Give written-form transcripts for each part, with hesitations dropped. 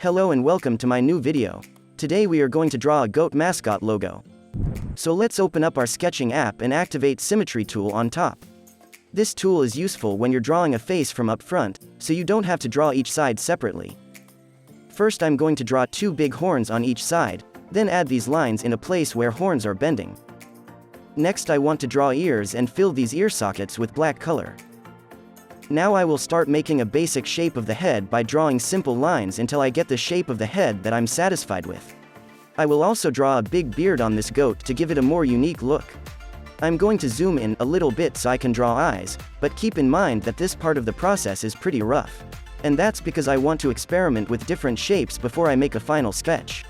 Hello and welcome to my new video. Today we are going to draw a goat mascot logo. So let's open up our sketching app and activate Symmetry tool on top. This tool is useful when you're drawing a face from up front, so you don't have to draw each side separately. First I'm going to draw two big horns on each side, then add these lines in a place where horns are bending. Next I want to draw ears and fill these ear sockets with black color. Now I will start making a basic shape of the head by drawing simple lines until I get the shape of the head that I'm satisfied with. I will also draw a big beard on this goat to give it a more unique look. I'm going to zoom in a little bit so I can draw eyes, but keep in mind that this part of the process is pretty rough. And that's because I want to experiment with different shapes before I make a final sketch.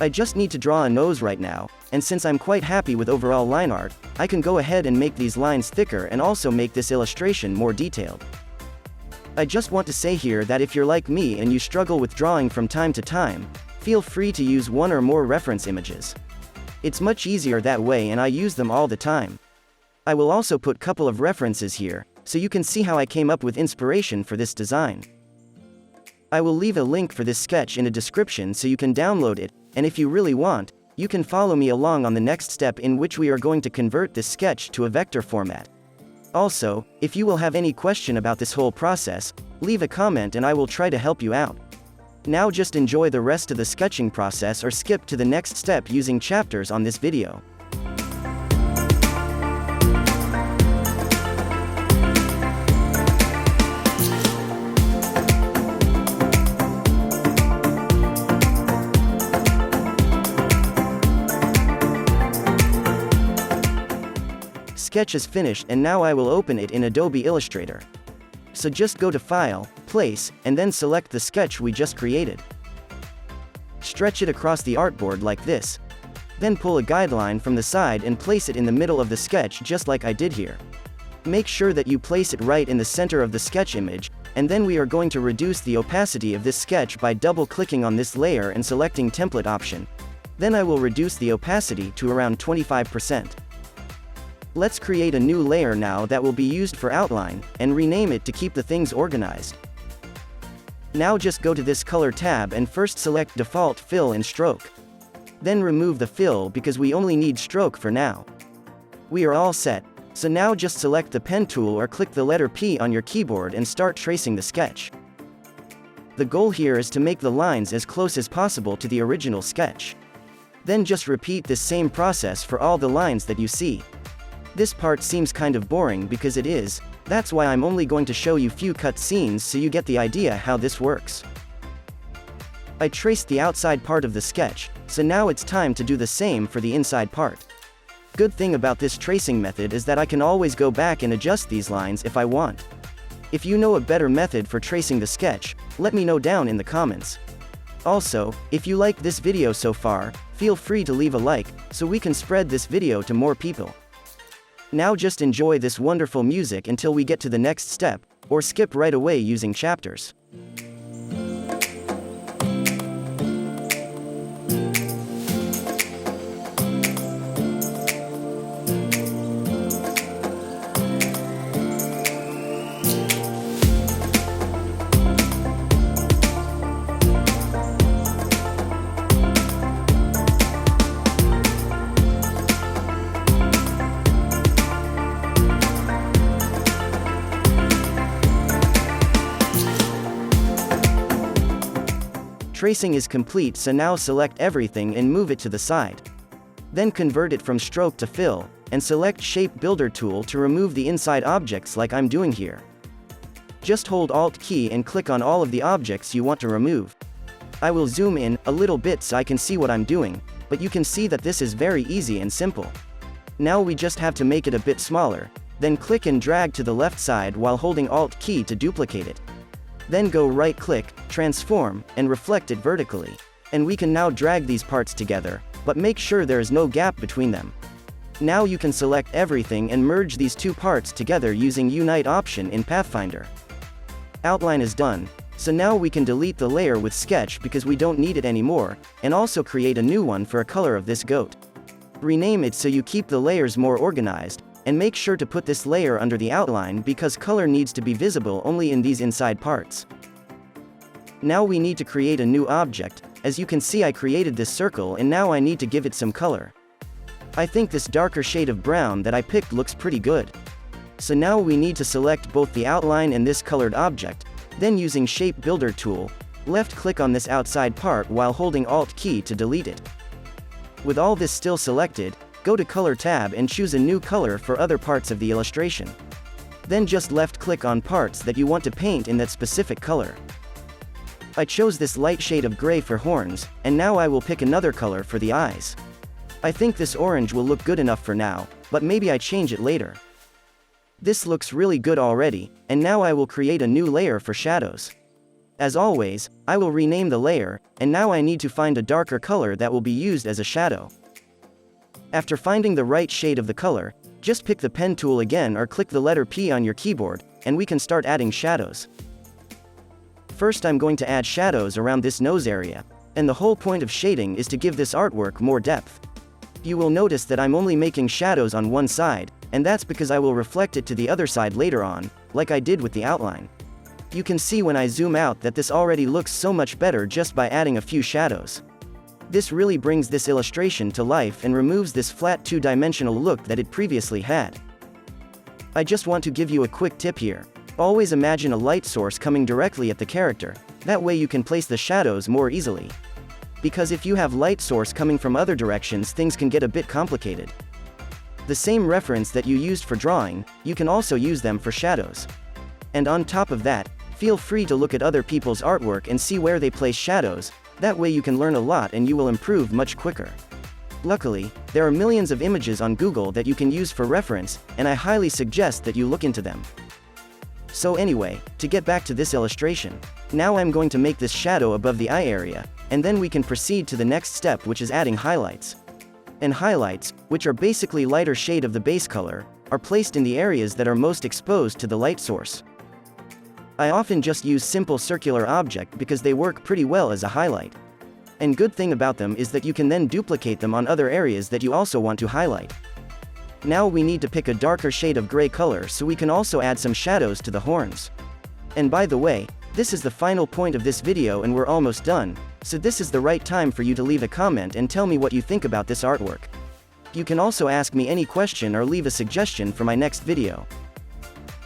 I just need to draw a nose right now, and since I'm quite happy with overall line art, I can go ahead and make these lines thicker and also make this illustration more detailed. I just want to say here that if you're like me and you struggle with drawing from time to time, feel free to use one or more reference images. It's much easier that way and I use them all the time. I will also put a couple of references here, so you can see how I came up with inspiration for this design. I will leave a link for this sketch in a description so you can download it, and if you really want, you can follow me along on the next step in which we are going to convert this sketch to a vector format. Also, if you will have any question about this whole process, leave a comment and I will try to help you out. Now just enjoy the rest of the sketching process or skip to the next step using chapters on this video. Sketch is finished and now I will open it in Adobe Illustrator. So just go to File, Place, and then select the sketch we just created. Stretch it across the artboard like this. Then pull a guideline from the side and place it in the middle of the sketch just like I did here. Make sure that you place it right in the center of the sketch image, and then we are going to reduce the opacity of this sketch by double-clicking on this layer and selecting Template option. Then I will reduce the opacity to around 25%. Let's create a new layer now that will be used for outline, and rename it to keep the things organized. Now just go to this color tab and first select default fill and stroke. Then remove the fill because we only need stroke for now. We are all set, so now just select the pen tool or click the letter P on your keyboard and start tracing the sketch. The goal here is to make the lines as close as possible to the original sketch. Then just repeat this same process for all the lines that you see. This part seems kind of boring because it is, that's why I'm only going to show you few cut scenes so you get the idea how this works. I traced the outside part of the sketch, so now it's time to do the same for the inside part. Good thing about this tracing method is that I can always go back and adjust these lines if I want. If you know a better method for tracing the sketch, let me know down in the comments. Also, if you liked this video so far, feel free to leave a like, so we can spread this video to more people. Now just enjoy this wonderful music until we get to the next step, or skip right away using chapters. Tracing is complete, so now select everything and move it to the side. Then convert it from stroke to fill, and select Shape Builder tool to remove the inside objects like I'm doing here. Just hold Alt key and click on all of the objects you want to remove. I will zoom in a little bit so I can see what I'm doing, but you can see that this is very easy and simple. Now we just have to make it a bit smaller, then click and drag to the left side while holding Alt key to duplicate it. Then go right-click, transform, and reflect it vertically. And we can now drag these parts together, but make sure there is no gap between them. Now you can select everything and merge these two parts together using Unite option in Pathfinder. Outline is done, so now we can delete the layer with Sketch because we don't need it anymore, and also create a new one for a color of this goat. Rename it so you keep the layers more organized, and make sure to put this layer under the outline because color needs to be visible only in these inside parts. Now we need to create a new object. As you can see, I created this circle and now I need to give it some color. I think this darker shade of brown that I picked looks pretty good. So now we need to select both the outline and this colored object, then using Shape Builder tool, left-click on this outside part while holding Alt key to delete it. With all this still selected, go to Color tab and choose a new color for other parts of the illustration. Then just left-click on parts that you want to paint in that specific color. I chose this light shade of gray for horns, and now I will pick another color for the eyes. I think this orange will look good enough for now, but maybe I change it later. This looks really good already, and now I will create a new layer for shadows. As always, I will rename the layer, and now I need to find a darker color that will be used as a shadow. After finding the right shade of the color, just pick the pen tool again or click the letter P on your keyboard, and we can start adding shadows. First I'm going to add shadows around this nose area, and the whole point of shading is to give this artwork more depth. You will notice that I'm only making shadows on one side, and that's because I will reflect it to the other side later on, like I did with the outline. You can see when I zoom out that this already looks so much better just by adding a few shadows. This really brings this illustration to life and removes this flat two-dimensional look that it previously had. I just want to give you a quick tip here. Always imagine a light source coming directly at the character, that way you can place the shadows more easily. Because if you have light source coming from other directions, things can get a bit complicated. The same reference that you used for drawing, you can also use them for shadows. And on top of that, feel free to look at other people's artwork and see where they place shadows, that way you can learn a lot and you will improve much quicker. Luckily, there are millions of images on Google that you can use for reference, and I highly suggest that you look into them. So anyway, to get back to this illustration, now I'm going to make this shadow above the eye area, and then we can proceed to the next step, which is adding highlights. And highlights, which are basically lighter shade of the base color, are placed in the areas that are most exposed to the light source. I often just use simple circular object because they work pretty well as a highlight. And good thing about them is that you can then duplicate them on other areas that you also want to highlight. Now we need to pick a darker shade of gray color so we can also add some shadows to the horns. And by the way, this is the final point of this video and we're almost done, so this is the right time for you to leave a comment and tell me what you think about this artwork. You can also ask me any question or leave a suggestion for my next video.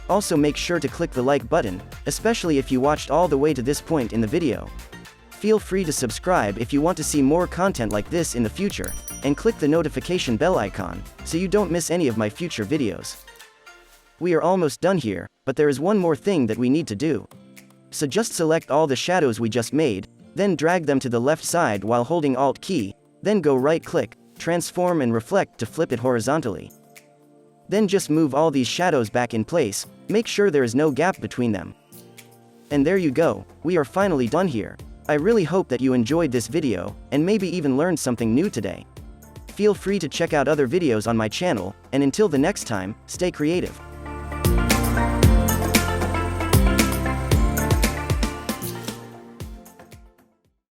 Also make sure to click the like button, especially if you watched all the way to this point in the video. Feel free to subscribe if you want to see more content like this in the future, and click the notification bell icon, so you don't miss any of my future videos. We are almost done here, but there is one more thing that we need to do. So just select all the shadows we just made, then drag them to the left side while holding Alt key, then go right-click, transform and reflect to flip it horizontally. Then just move all these shadows back in place, make sure there is no gap between them. And there you go, we are finally done here. I really hope that you enjoyed this video, and maybe even learned something new today. Feel free to check out other videos on my channel, and until the next time, stay creative.